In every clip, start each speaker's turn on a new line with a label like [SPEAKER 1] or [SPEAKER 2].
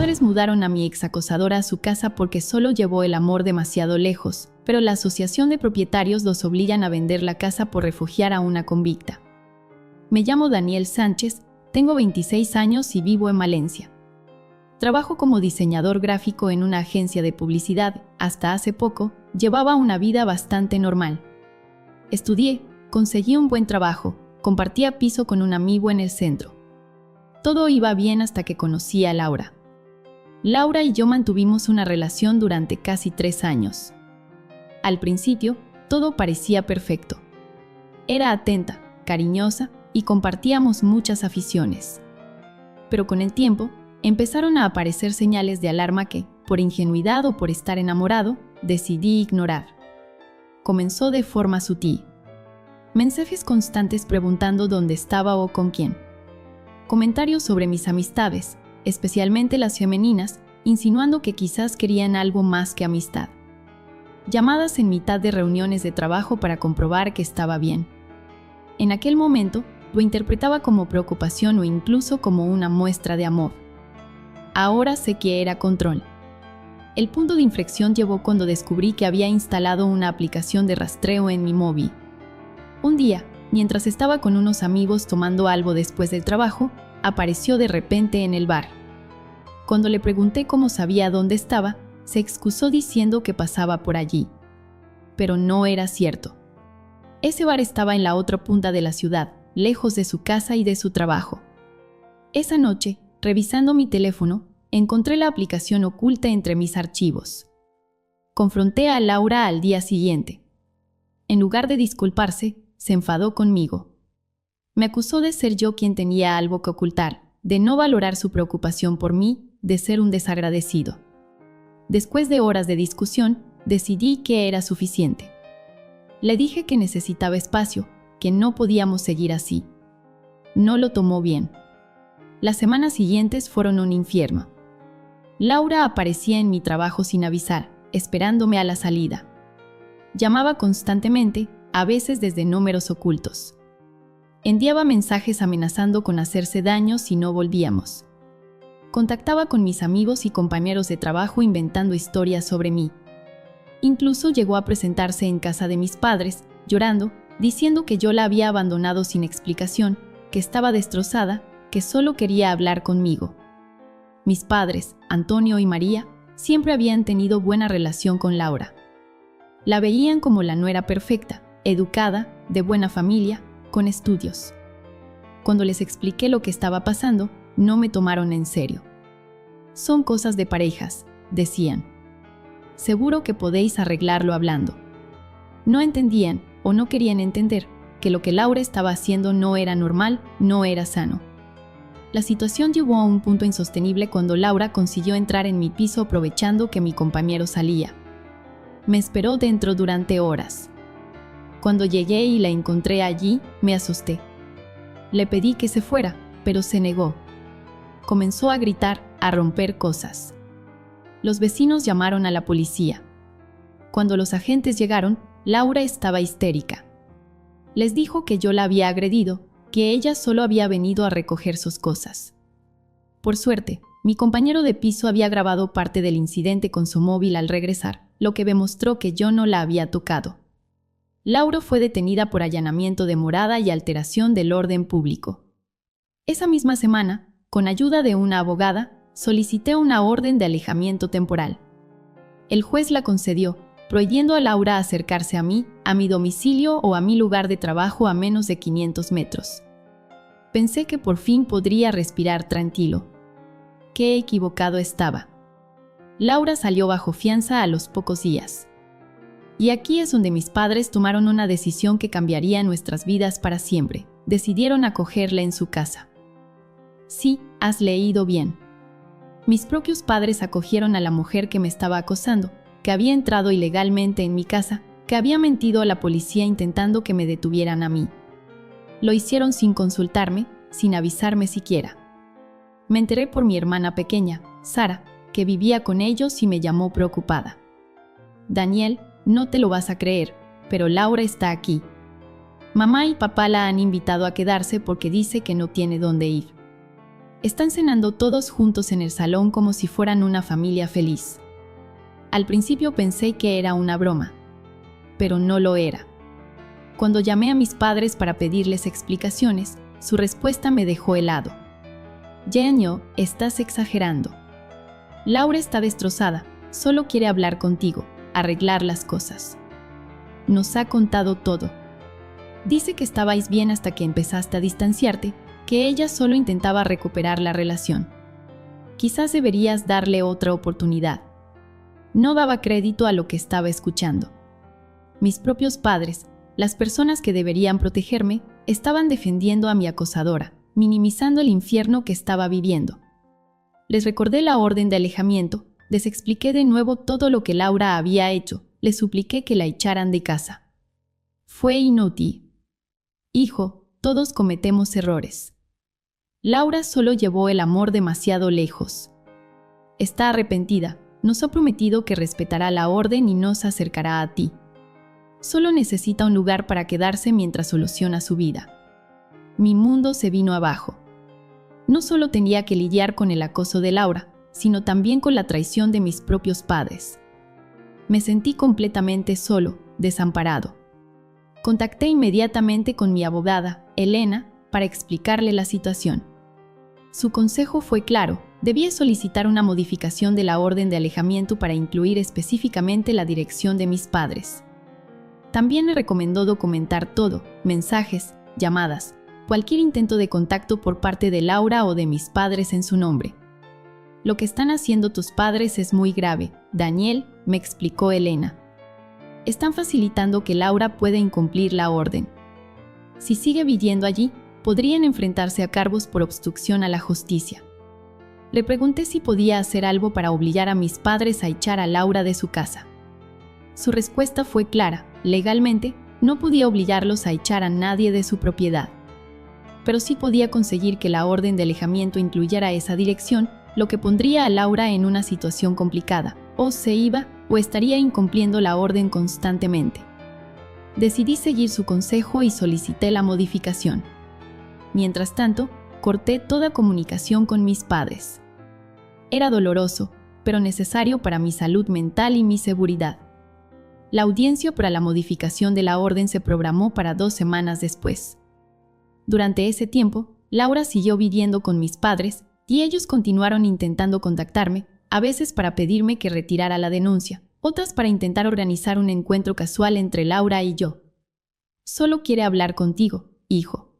[SPEAKER 1] padres mudaron a mi exacosadora a su casa porque solo llevó el amor demasiado lejos, pero la asociación de propietarios los obligan a vender la casa por refugiar a una convicta. Me llamo Daniel Sánchez, tengo 26 años y vivo en Valencia. Trabajo como diseñador gráfico en una agencia de publicidad. Hasta hace poco, llevaba una vida bastante normal. Estudié, conseguí un buen trabajo, compartía piso con un amigo en el centro. Todo iba bien hasta que conocí a Laura. Laura y yo mantuvimos una relación durante casi 3 años. Al principio, todo parecía perfecto. Era atenta, cariñosa y compartíamos muchas aficiones. Pero con el tiempo, empezaron a aparecer señales de alarma que, por ingenuidad o por estar enamorado, decidí ignorar. Comenzó de forma sutil. Mensajes constantes preguntando dónde estaba o con quién. Comentarios sobre mis amistades, especialmente las femeninas, insinuando que quizás querían algo más que amistad. Llamadas en mitad de reuniones de trabajo para comprobar que estaba bien. En aquel momento, lo interpretaba como preocupación o incluso como una muestra de amor. Ahora sé que era control. El punto de inflexión llegó cuando descubrí que había instalado una aplicación de rastreo en mi móvil. Un día, mientras estaba con unos amigos tomando algo después del trabajo, apareció de repente en el bar. Cuando le pregunté cómo sabía dónde estaba, se excusó diciendo que pasaba por allí. Pero no era cierto. Ese bar estaba en la otra punta de la ciudad, lejos de su casa y de su trabajo. Esa noche, revisando mi teléfono, encontré la aplicación oculta entre mis archivos. Confronté a Laura al día siguiente. En lugar de disculparse, se enfadó conmigo. Me acusó de ser yo quien tenía algo que ocultar, de no valorar su preocupación por mí, de ser un desagradecido. Después de horas de discusión, decidí que era suficiente. Le dije que necesitaba espacio, que no podíamos seguir así. No lo tomó bien. Las semanas siguientes fueron un infierno. Laura aparecía en mi trabajo sin avisar, esperándome a la salida. Llamaba constantemente, a veces desde números ocultos. Enviaba mensajes amenazando con hacerse daño si no volvíamos. Contactaba con mis amigos y compañeros de trabajo inventando historias sobre mí. Incluso llegó a presentarse en casa de mis padres, llorando, diciendo que yo la había abandonado sin explicación, que estaba destrozada, que solo quería hablar conmigo. Mis padres, Antonio y María, siempre habían tenido buena relación con Laura. La veían como la nuera perfecta, educada, de buena familia, con estudios. Cuando les expliqué lo que estaba pasando, no me tomaron en serio. Son cosas de parejas, decían. Seguro que podéis arreglarlo hablando. No entendían, o no querían entender, que lo que Laura estaba haciendo no era normal, no era sano. La situación llegó a un punto insostenible cuando Laura consiguió entrar en mi piso aprovechando que mi compañero salía. Me esperó dentro durante horas. Cuando llegué y la encontré allí, me asusté. Le pedí que se fuera, pero se negó. Comenzó a gritar, a romper cosas. Los vecinos llamaron a la policía. Cuando los agentes llegaron, Laura estaba histérica. Les dijo que yo la había agredido, que ella solo había venido a recoger sus cosas. Por suerte, mi compañero de piso había grabado parte del incidente con su móvil al regresar, lo que demostró que yo no la había tocado. Laura fue detenida por allanamiento de morada y alteración del orden público. Esa misma semana, con ayuda de una abogada, solicité una orden de alejamiento temporal. El juez la concedió, prohibiendo a Laura acercarse a mí, a mi domicilio o a mi lugar de trabajo a menos de 500 metros. Pensé que por fin podría respirar tranquilo. Qué equivocado estaba. Laura salió bajo fianza a los pocos días. Y aquí es donde mis padres tomaron una decisión que cambiaría nuestras vidas para siempre. Decidieron acogerla en su casa. Sí, has leído bien. Mis propios padres acogieron a la mujer que me estaba acosando, que había entrado ilegalmente en mi casa, que había mentido a la policía intentando que me detuvieran a mí. Lo hicieron sin consultarme, sin avisarme siquiera. Me enteré por mi hermana pequeña, Sara, que vivía con ellos y me llamó preocupada. Daniel, no te lo vas a creer, pero Laura está aquí. Mamá y papá la han invitado a quedarse porque dice que no tiene dónde ir. Están cenando todos juntos en el salón como si fueran una familia feliz. Al principio pensé que era una broma, pero no lo era. Cuando llamé a mis padres para pedirles explicaciones, su respuesta me dejó helado. Jean-Yo, estás exagerando. Laura está destrozada, solo quiere hablar contigo, arreglar las cosas. Nos ha contado todo. Dice que estabais bien hasta que empezaste a distanciarte, que ella solo intentaba recuperar la relación. Quizás deberías darle otra oportunidad. No daba crédito a lo que estaba escuchando. Mis propios padres, las personas que deberían protegerme, estaban defendiendo a mi acosadora, minimizando el infierno que estaba viviendo. Les recordé la orden de alejamiento, les expliqué de nuevo todo lo que Laura había hecho, les supliqué que la echaran de casa. Fue inútil. Hijo, todos cometemos errores. Laura solo llevó el amor demasiado lejos. Está arrepentida, nos ha prometido que respetará la orden y no se acercará a ti. Solo necesita un lugar para quedarse mientras soluciona su vida. Mi mundo se vino abajo. No solo tenía que lidiar con el acoso de Laura, sino también con la traición de mis propios padres. Me sentí completamente solo, desamparado. Contacté inmediatamente con mi abogada, Elena, para explicarle la situación. Su consejo fue claro: debía solicitar una modificación de la orden de alejamiento para incluir específicamente la dirección de mis padres. También me recomendó documentar todo, mensajes, llamadas, cualquier intento de contacto por parte de Laura o de mis padres en su nombre. Lo que están haciendo tus padres es muy grave, Daniel, me explicó Elena. Están facilitando que Laura pueda incumplir la orden. Si sigue viviendo allí, podrían enfrentarse a cargos por obstrucción a la justicia. Le pregunté si podía hacer algo para obligar a mis padres a echar a Laura de su casa. Su respuesta fue clara: legalmente, no podía obligarlos a echar a nadie de su propiedad. Pero sí podía conseguir que la orden de alejamiento incluyera esa dirección, lo que pondría a Laura en una situación complicada. O se iba, o estaría incumpliendo la orden constantemente. Decidí seguir su consejo y solicité la modificación. Mientras tanto, corté toda comunicación con mis padres. Era doloroso, pero necesario para mi salud mental y mi seguridad. La audiencia para la modificación de la orden se programó para 2 semanas después. Durante ese tiempo, Laura siguió viviendo con mis padres y ellos continuaron intentando contactarme, a veces para pedirme que retirara la denuncia, otras para intentar organizar un encuentro casual entre Laura y yo. Solo quiere hablar contigo, hijo.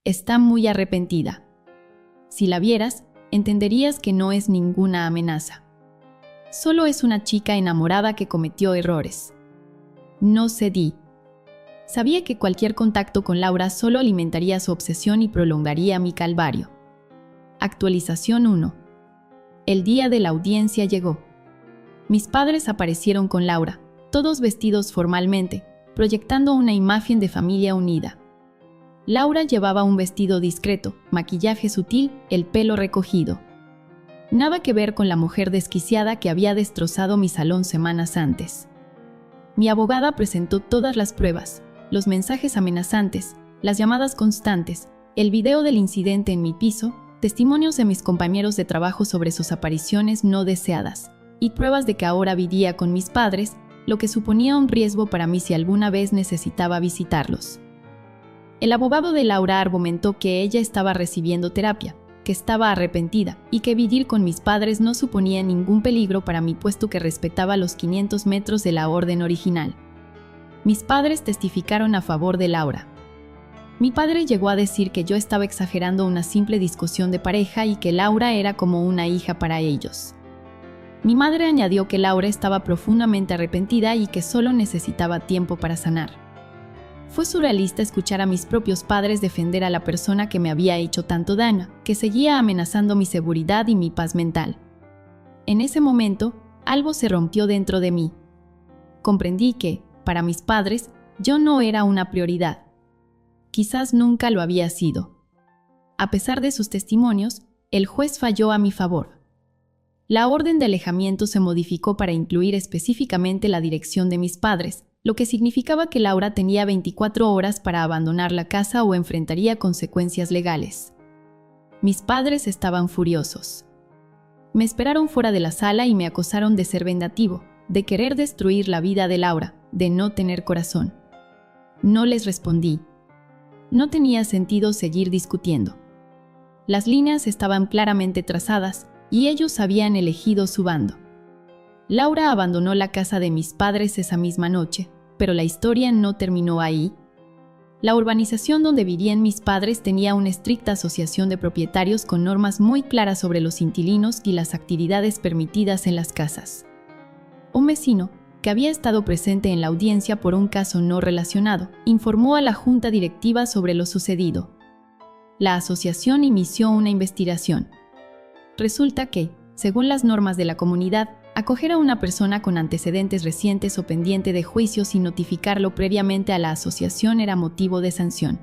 [SPEAKER 1] Está muy arrepentida. Si la vieras, entenderías que no es ninguna amenaza. Solo es una chica enamorada que cometió errores. No cedí. Sabía que cualquier contacto con Laura solo alimentaría su obsesión y prolongaría mi calvario. Actualización 1. El día de la audiencia llegó. Mis padres aparecieron con Laura, todos vestidos formalmente, proyectando una imagen de familia unida. Laura llevaba un vestido discreto, maquillaje sutil, el pelo recogido. Nada que ver con la mujer desquiciada que había destrozado mi salón semanas antes. Mi abogada presentó todas las pruebas, los mensajes amenazantes, las llamadas constantes, el video del incidente en mi piso, testimonios de mis compañeros de trabajo sobre sus apariciones no deseadas, y pruebas de que ahora vivía con mis padres, lo que suponía un riesgo para mí si alguna vez necesitaba visitarlos. El abogado de Laura argumentó que ella estaba recibiendo terapia, que estaba arrepentida y que vivir con mis padres no suponía ningún peligro para mí puesto que respetaba los 500 metros de la orden original. Mis padres testificaron a favor de Laura. Mi padre llegó a decir que yo estaba exagerando una simple discusión de pareja y que Laura era como una hija para ellos. Mi madre añadió que Laura estaba profundamente arrepentida y que solo necesitaba tiempo para sanar. Fue surrealista escuchar a mis propios padres defender a la persona que me había hecho tanto daño, que seguía amenazando mi seguridad y mi paz mental. En ese momento, algo se rompió dentro de mí. Comprendí que, para mis padres, yo no era una prioridad. Quizás nunca lo había sido. A pesar de sus testimonios, el juez falló a mi favor. La orden de alejamiento se modificó para incluir específicamente la dirección de mis padres, lo que significaba que Laura tenía 24 horas para abandonar la casa o enfrentaría consecuencias legales. Mis padres estaban furiosos. Me esperaron fuera de la sala y me acusaron de ser vengativo, de querer destruir la vida de Laura, de no tener corazón. No les respondí. No tenía sentido seguir discutiendo. Las líneas estaban claramente trazadas y ellos habían elegido su bando. Laura abandonó la casa de mis padres esa misma noche, pero la historia no terminó ahí. La urbanización donde vivían mis padres tenía una estricta asociación de propietarios con normas muy claras sobre los inquilinos y las actividades permitidas en las casas. Un vecino, que había estado presente en la audiencia por un caso no relacionado, informó a la junta directiva sobre lo sucedido. La asociación inició una investigación. Resulta que, según las normas de la comunidad, acoger a una persona con antecedentes recientes o pendiente de juicio sin notificarlo previamente a la asociación era motivo de sanción.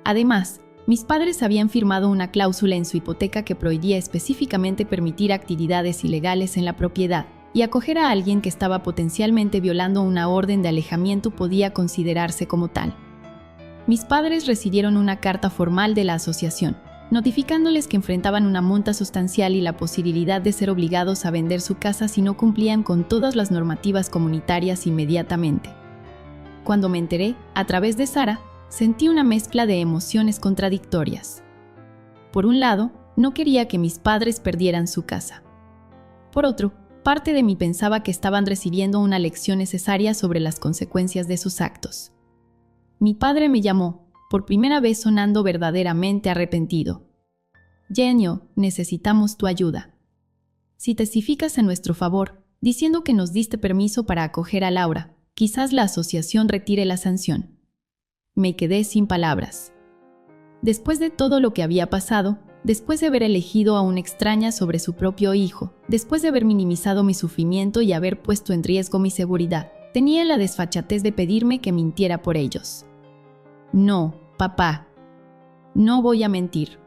[SPEAKER 1] Además, mis padres habían firmado una cláusula en su hipoteca que prohibía específicamente permitir actividades ilegales en la propiedad, y acoger a alguien que estaba potencialmente violando una orden de alejamiento podía considerarse como tal. Mis padres recibieron una carta formal de la asociación, notificándoles que enfrentaban una multa sustancial y la posibilidad de ser obligados a vender su casa si no cumplían con todas las normativas comunitarias inmediatamente. Cuando me enteré, a través de Sara, sentí una mezcla de emociones contradictorias. Por un lado, no quería que mis padres perdieran su casa. Por otro, parte de mí pensaba que estaban recibiendo una lección necesaria sobre las consecuencias de sus actos. Mi padre me llamó, por primera vez sonando verdaderamente arrepentido. Genio, necesitamos tu ayuda. Si testificas en nuestro favor, diciendo que nos diste permiso para acoger a Laura, quizás la asociación retire la sanción. Me quedé sin palabras. Después de todo lo que había pasado, después de haber elegido a una extraña sobre su propio hijo, después de haber minimizado mi sufrimiento y haber puesto en riesgo mi seguridad, tenía la desfachatez de pedirme que mintiera por ellos. No, papá. No voy a mentir.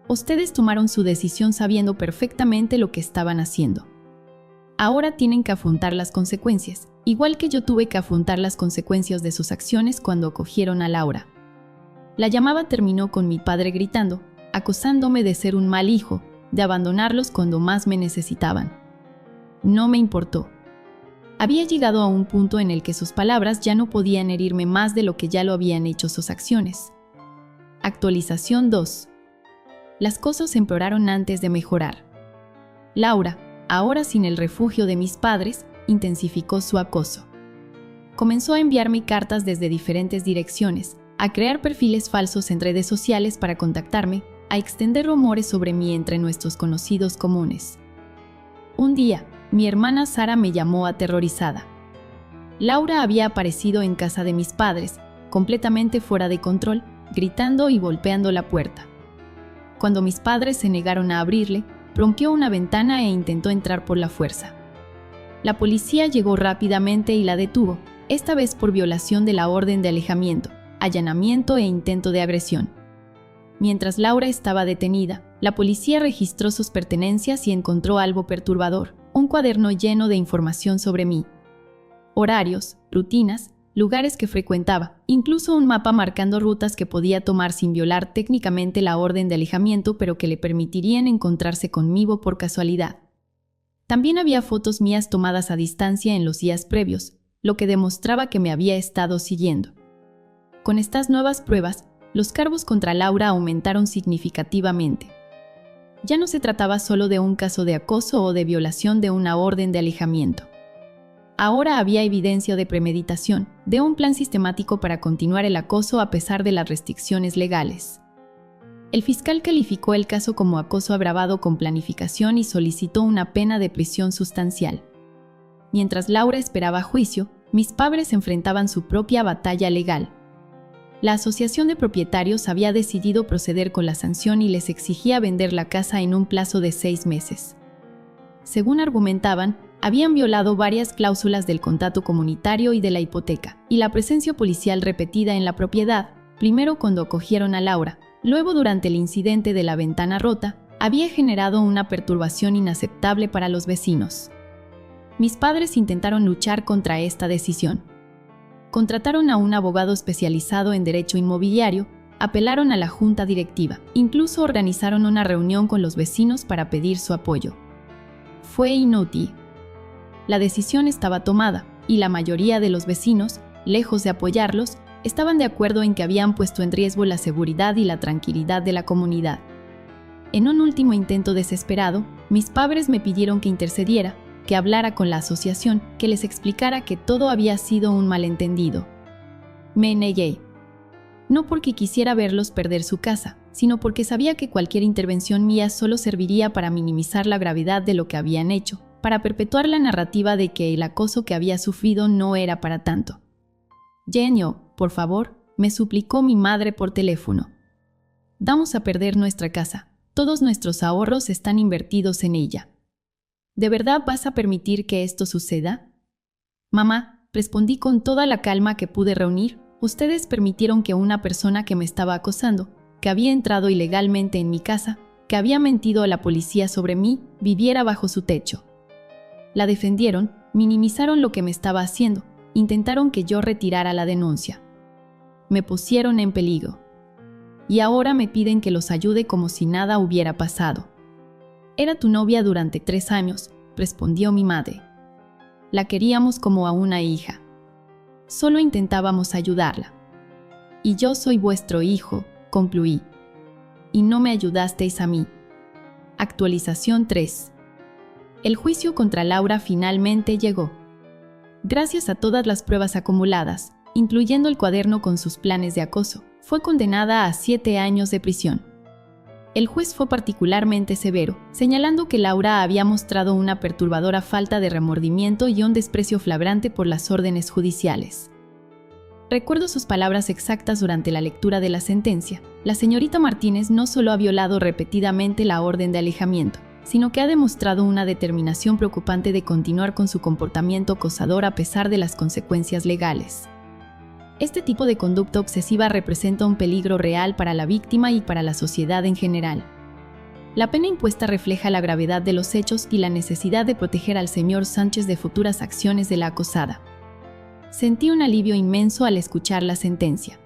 [SPEAKER 1] Ustedes tomaron su decisión sabiendo perfectamente lo que estaban haciendo. Ahora tienen que afrontar las consecuencias, igual que yo tuve que afrontar las consecuencias de sus acciones cuando acogieron a Laura. La llamada terminó con mi padre gritando, acusándome de ser un mal hijo, de abandonarlos cuando más me necesitaban. No me importó. Había llegado a un punto en el que sus palabras ya no podían herirme más de lo que ya lo habían hecho sus acciones. Actualización 2. Las cosas empeoraron antes de mejorar. Laura, ahora sin el refugio de mis padres, intensificó su acoso. Comenzó a enviarme cartas desde diferentes direcciones, a crear perfiles falsos en redes sociales para contactarme, a extender rumores sobre mí entre nuestros conocidos comunes. Un día, mi hermana Sara me llamó aterrorizada. Laura había aparecido en casa de mis padres, completamente fuera de control, gritando y golpeando la puerta. Cuando mis padres se negaron a abrirle, rompió una ventana e intentó entrar por la fuerza. La policía llegó rápidamente y la detuvo, esta vez por violación de la orden de alejamiento, allanamiento e intento de agresión. Mientras Laura estaba detenida, la policía registró sus pertenencias y encontró algo perturbador, un cuaderno lleno de información sobre mí. Horarios, rutinas, lugares que frecuentaba, incluso un mapa marcando rutas que podía tomar sin violar técnicamente la orden de alejamiento, pero que le permitirían encontrarse conmigo por casualidad. También había fotos mías tomadas a distancia en los días previos, lo que demostraba que me había estado siguiendo. Con estas nuevas pruebas, los cargos contra Laura aumentaron significativamente. Ya no se trataba solo de un caso de acoso o de violación de una orden de alejamiento. Ahora había evidencia de premeditación, de un plan sistemático para continuar el acoso a pesar de las restricciones legales. El fiscal calificó el caso como acoso agravado con planificación y solicitó una pena de prisión sustancial. Mientras Laura esperaba juicio, mis padres enfrentaban su propia batalla legal. La asociación de propietarios había decidido proceder con la sanción y les exigía vender la casa en un plazo de 6 meses. Según argumentaban, habían violado varias cláusulas del contrato comunitario y de la hipoteca, y la presencia policial repetida en la propiedad, primero cuando acogieron a Laura, luego durante el incidente de la ventana rota, había generado una perturbación inaceptable para los vecinos. Mis padres intentaron luchar contra esta decisión. Contrataron a un abogado especializado en derecho inmobiliario, Apelaron a la junta directiva, incluso organizaron una reunión con los vecinos para pedir su apoyo. Fue inútil. La decisión estaba tomada, y la mayoría de los vecinos, lejos de apoyarlos, estaban de acuerdo en que habían puesto en riesgo la seguridad y la tranquilidad de la comunidad. En un último intento desesperado, mis padres me pidieron que intercediera, que hablara con la asociación, que les explicara que todo había sido un malentendido. Me negué. No porque quisiera verlos perder su casa, sino porque sabía que cualquier intervención mía solo serviría para minimizar la gravedad de lo que habían hecho, para perpetuar la narrativa de que el acoso que había sufrido no era para tanto. Genio, por favor, me suplicó mi madre por teléfono. Vamos a perder nuestra casa. Todos nuestros ahorros están invertidos en ella. ¿De verdad vas a permitir que esto suceda? Mamá, respondí con toda la calma que pude reunir, ustedes permitieron que una persona que me estaba acosando, que había entrado ilegalmente en mi casa, que había mentido a la policía sobre mí, viviera bajo su techo. La defendieron, minimizaron lo que me estaba haciendo, intentaron que yo retirara la denuncia. Me pusieron en peligro. Y ahora me piden que los ayude como si nada hubiera pasado. Era tu novia durante 3 años, respondió mi madre. La queríamos como a una hija. Solo intentábamos ayudarla. Y yo soy vuestro hijo, concluí. Y no me ayudasteis a mí. Actualización 3. El juicio contra Laura finalmente llegó. Gracias a todas las pruebas acumuladas, incluyendo el cuaderno con sus planes de acoso, fue condenada a 7 años de prisión. El juez fue particularmente severo, señalando que Laura había mostrado una perturbadora falta de remordimiento y un desprecio flagrante por las órdenes judiciales. Recuerdo sus palabras exactas durante la lectura de la sentencia. La señorita Martínez no solo ha violado repetidamente la orden de alejamiento, sino que ha demostrado una determinación preocupante de continuar con su comportamiento acosador a pesar de las consecuencias legales. Este tipo de conducta obsesiva representa un peligro real para la víctima y para la sociedad en general. La pena impuesta refleja la gravedad de los hechos y la necesidad de proteger al señor Sánchez de futuras acciones de la acosada. Sentí un alivio inmenso al escuchar la sentencia.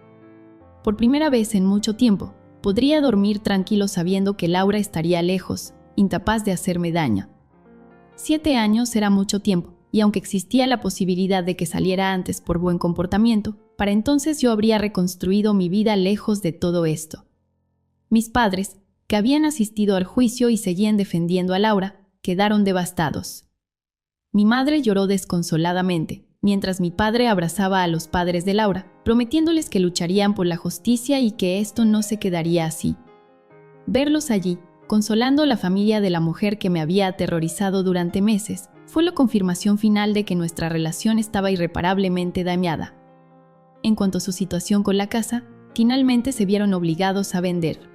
[SPEAKER 1] Por primera vez en mucho tiempo, podría dormir tranquilo sabiendo que Laura estaría lejos, incapaz de hacerme daño. 7 años era mucho tiempo, y aunque existía la posibilidad de que saliera antes por buen comportamiento, para entonces yo habría reconstruido mi vida lejos de todo esto. Mis padres, que habían asistido al juicio y seguían defendiendo a Laura, quedaron devastados. Mi madre lloró desconsoladamente, mientras mi padre abrazaba a los padres de Laura, prometiéndoles que lucharían por la justicia y que esto no se quedaría así. Verlos allí, consolando a la familia de la mujer que me había aterrorizado durante meses, fue la confirmación final de que nuestra relación estaba irreparablemente dañada. En cuanto a su situación con la casa, finalmente se vieron obligados a vender.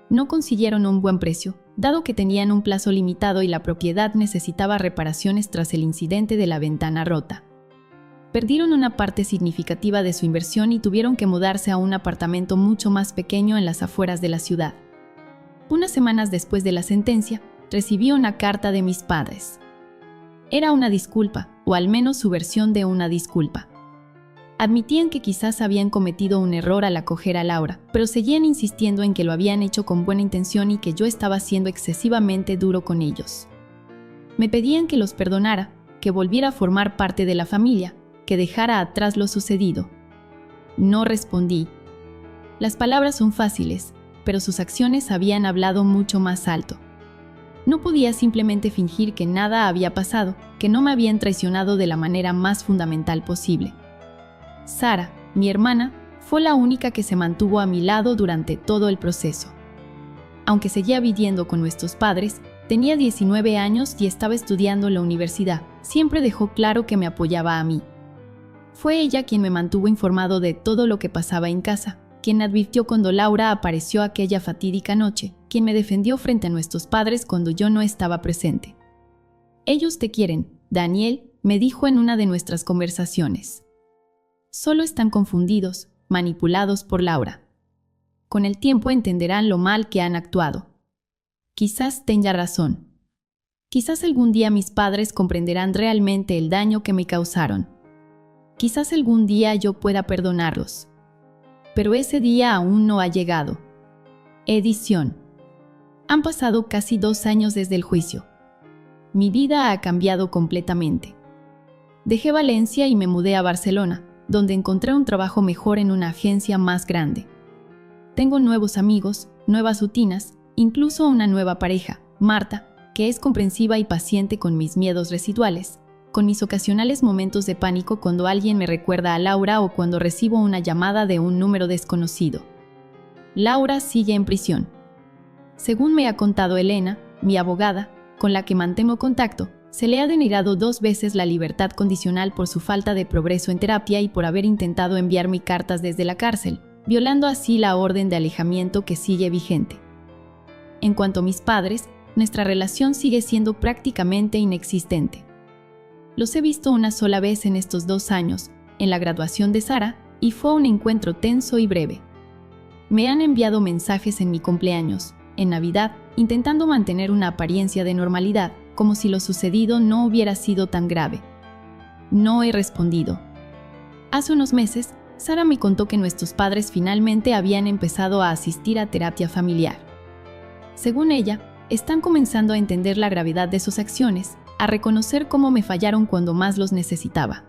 [SPEAKER 1] No consiguieron un buen precio, dado que tenían un plazo limitado y la propiedad necesitaba reparaciones tras el incidente de la ventana rota. Perdieron una parte significativa de su inversión y tuvieron que mudarse a un apartamento mucho más pequeño en las afueras de la ciudad. Unas semanas después de la sentencia, recibí una carta de mis padres. Era una disculpa, o al menos su versión de una disculpa. Admitían que quizás habían cometido un error al acoger a Laura, pero seguían insistiendo en que lo habían hecho con buena intención y que yo estaba siendo excesivamente duro con ellos. Me pedían que los perdonara, que volviera a formar parte de la familia, que dejara atrás lo sucedido. No respondí. Las palabras son fáciles, pero sus acciones habían hablado mucho más alto. No podía simplemente fingir que nada había pasado, que no me habían traicionado de la manera más fundamental posible. Sara, mi hermana, fue la única que se mantuvo a mi lado durante todo el proceso. Aunque seguía viviendo con nuestros padres, tenía 19 años y estaba estudiando en la universidad. Siempre dejó claro que me apoyaba a mí. Fue ella quien me mantuvo informado de todo lo que pasaba en casa, quien advirtió cuando Laura apareció aquella fatídica noche, quien me defendió frente a nuestros padres cuando yo no estaba presente. Ellos te quieren, Daniel, me dijo en una de nuestras conversaciones. Solo están confundidos, manipulados por Laura. Con el tiempo entenderán lo mal que han actuado. Quizás tenga razón. Quizás algún día mis padres comprenderán realmente el daño que me causaron. Quizás algún día yo pueda perdonarlos. pero ese día aún no ha llegado. Edición. Han pasado casi 2 años desde el juicio. Mi vida ha cambiado completamente. Dejé Valencia y me mudé a Barcelona, donde encontré un trabajo mejor en una agencia más grande. Tengo nuevos amigos, nuevas rutinas, incluso una nueva pareja, Marta, que es comprensiva y paciente con mis miedos residuales, con mis ocasionales momentos de pánico cuando alguien me recuerda a Laura o cuando recibo una llamada de un número desconocido. Laura sigue en prisión. Según me ha contado Elena, mi abogada, con la que mantengo contacto, se le ha denegado 2 veces la libertad condicional por su falta de progreso en terapia y por haber intentado enviarme cartas desde la cárcel, violando así la orden de alejamiento que sigue vigente. En cuanto a mis padres, nuestra relación sigue siendo prácticamente inexistente. Los he visto una sola vez en estos 2 años, en la graduación de Sara, y fue un encuentro tenso y breve. Me han enviado mensajes en mi cumpleaños, en Navidad, intentando mantener una apariencia de normalidad, como si lo sucedido no hubiera sido tan grave. No he respondido. Hace unos meses, Sara me contó que nuestros padres finalmente habían empezado a asistir a terapia familiar. Según ella, están comenzando a entender la gravedad de sus acciones, a reconocer cómo me fallaron cuando más los necesitaba.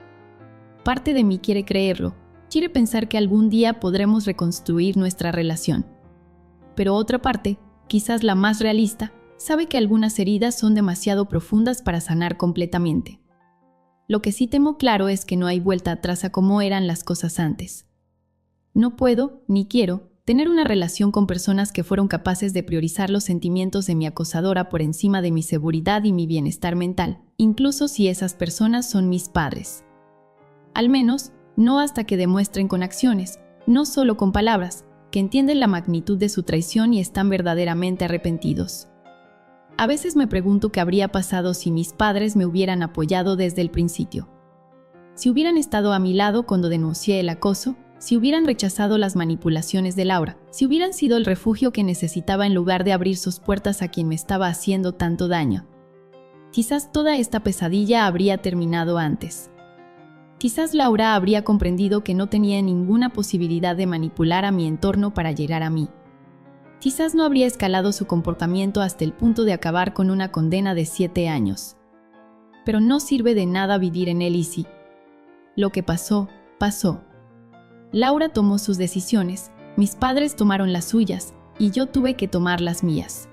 [SPEAKER 1] Parte de mí quiere creerlo, quiere pensar que algún día podremos reconstruir nuestra relación. Pero otra parte, quizás la más realista, sabe que algunas heridas son demasiado profundas para sanar completamente. Lo que sí temo claro es que no hay vuelta atrás a cómo eran las cosas antes. No puedo, ni quiero, tener una relación con personas que fueron capaces de priorizar los sentimientos de mi acosadora por encima de mi seguridad y mi bienestar mental, incluso si esas personas son mis padres. Al menos, no hasta que demuestren con acciones, no solo con palabras, que entienden la magnitud de su traición y están verdaderamente arrepentidos. A veces me pregunto qué habría pasado si mis padres me hubieran apoyado desde el principio. Si hubieran estado a mi lado cuando denuncié el acoso, si hubieran rechazado las manipulaciones de Laura, si hubieran sido el refugio que necesitaba en lugar de abrir sus puertas a quien me estaba haciendo tanto daño. Quizás toda esta pesadilla habría terminado antes. Quizás Laura habría comprendido que no tenía ninguna posibilidad de manipular a mi entorno para llegar a mí. Quizás no habría escalado su comportamiento hasta el punto de acabar con una condena de 7 años. Pero no sirve de nada vivir en él y sí. Lo que pasó, pasó. Laura tomó sus decisiones, mis padres tomaron las suyas, y yo tuve que tomar las mías.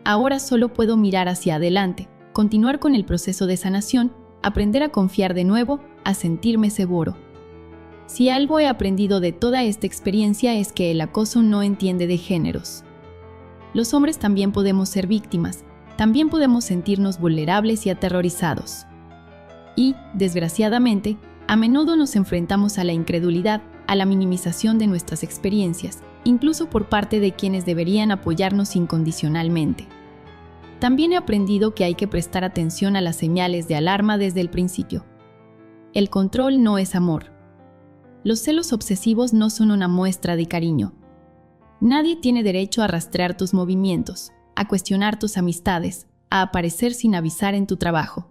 [SPEAKER 1] Ahora solo puedo mirar hacia adelante, continuar con el proceso de sanación, aprender a confiar de nuevo, a sentirme seguro. Si algo he aprendido de toda esta experiencia es que el acoso no entiende de géneros. Los hombres también podemos ser víctimas, también podemos sentirnos vulnerables y aterrorizados. Y, desgraciadamente, a menudo nos enfrentamos a la incredulidad, a la minimización de nuestras experiencias, incluso por parte de quienes deberían apoyarnos incondicionalmente. También he aprendido que hay que prestar atención a las señales de alarma desde el principio. El control no es amor. Los celos obsesivos no son una muestra de cariño. Nadie tiene derecho a rastrear tus movimientos, a cuestionar tus amistades, a aparecer sin avisar en tu trabajo.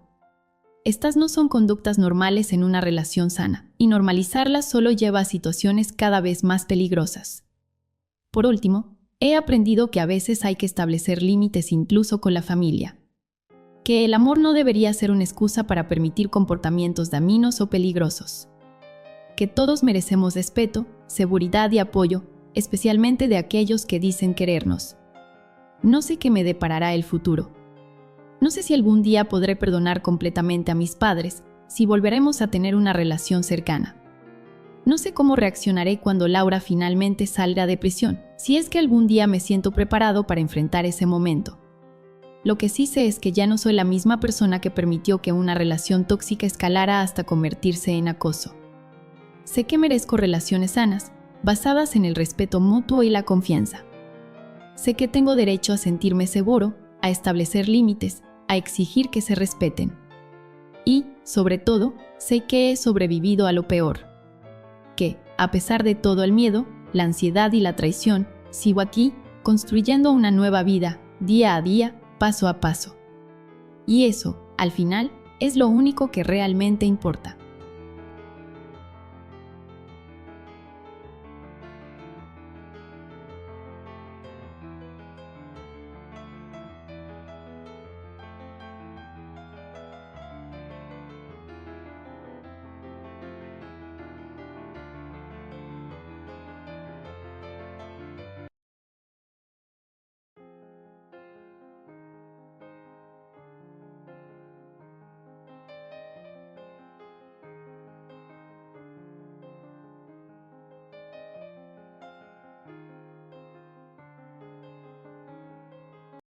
[SPEAKER 1] Estas no son conductas normales en una relación sana, y normalizarlas solo lleva a situaciones cada vez más peligrosas. Por último, he aprendido que a veces hay que establecer límites incluso con la familia. Que el amor no debería ser una excusa para permitir comportamientos dañinos o peligrosos. Que todos merecemos respeto, seguridad y apoyo, especialmente de aquellos que dicen querernos. No sé qué me deparará el futuro. No sé si algún día podré perdonar completamente a mis padres, si volveremos a tener una relación cercana. No sé cómo reaccionaré cuando Laura finalmente salga de prisión, si es que algún día me siento preparado para enfrentar ese momento. Lo que sí sé es que ya no soy la misma persona que permitió que una relación tóxica escalara hasta convertirse en acoso. Sé que merezco relaciones sanas, basadas en el respeto mutuo y la confianza. Sé que tengo derecho a sentirme seguro, a establecer límites, a exigir que se respeten. Y, sobre todo, sé que he sobrevivido a lo peor. Que, a pesar de todo el miedo, la ansiedad y la traición, sigo aquí, construyendo una nueva vida, día a día, paso a paso. Y eso, al final, es lo único que realmente importa.